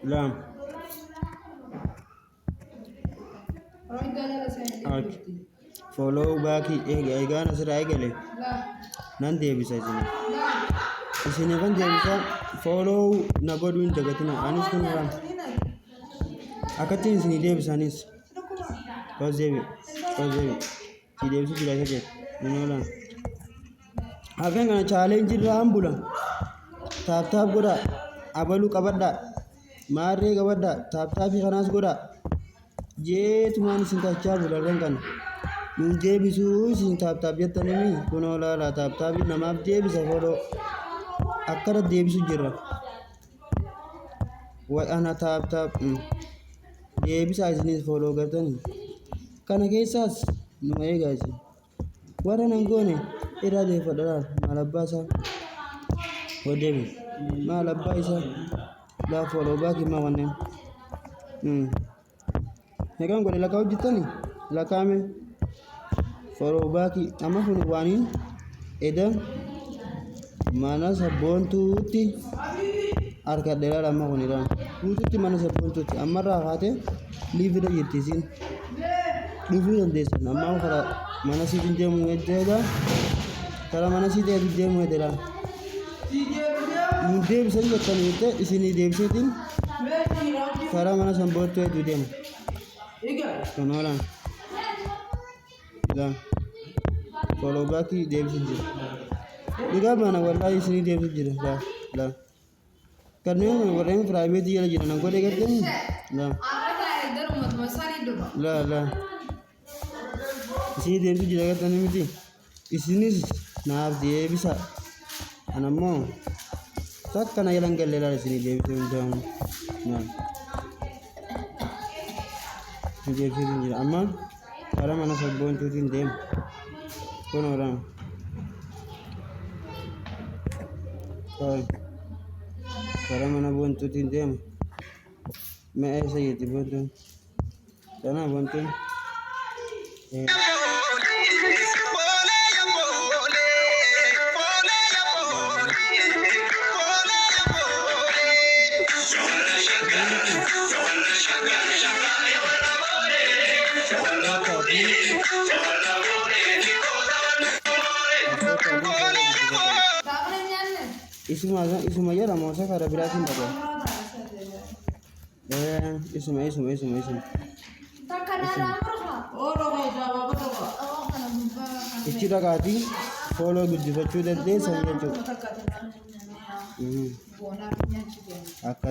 لا follow back egaa asirraa eegale nan deebisa isin kan deebisa follow na godhu hin dagatina anis kun ram akkatti isin deebisanis kozebi ti deebisu jira kete nola akan kana challenge irraa ambula tap godha abalu qabadha maarree qabadha tap fi kanaas godha jeetumaan isin tachaa bularran kana nun deebisu isin tap jettanii kunoo laala tap namaaf deebisa follow akkana deebisu jira wa ana tap deebisa isinis follow gartanii kana keessaas nu eegaa isin warra nan goone irraa deeffadhaa maalabbaa isaa wadeemi maalabbaa isaa laa follow back hima wanneen nekan godhe lakaa hojjettanii lakaame follow back amma kun waaniin eda mana sabboontuutti harkadheeraa amma kun irraan guututti mana sabboontuutti ammarraa kaatee liifida jirtisiin dhufuu dandeessan amma karaa mana siitiin deemuu heddeedha karaa mana siitiin deemuu heddeedha nun deebisan jettanii jette isinii deebiseetiin karaa mana sabboontuu hedduu deemu kanoolaan follow back deebisu jira dhugaa mana wallahi isinii deebisu jira la kanneen warreen private jala jiran godhe gaddeeni la isinii deebisu jira gaddanii miti isinis naaf deebisa anammoo takka na yalan galle laala isinii deebisu hundaa'u deebisu jira amma karaa mana sabboontuutiin deemu kun orang karaa mana sabboontuutiin deemu mee eessa jirti boontuun kana boontuun isuma jala moosa kara biraatiin dhabe isuma ichi dhaqaatii fooloo guddifachuu dandeessan jechuudha akka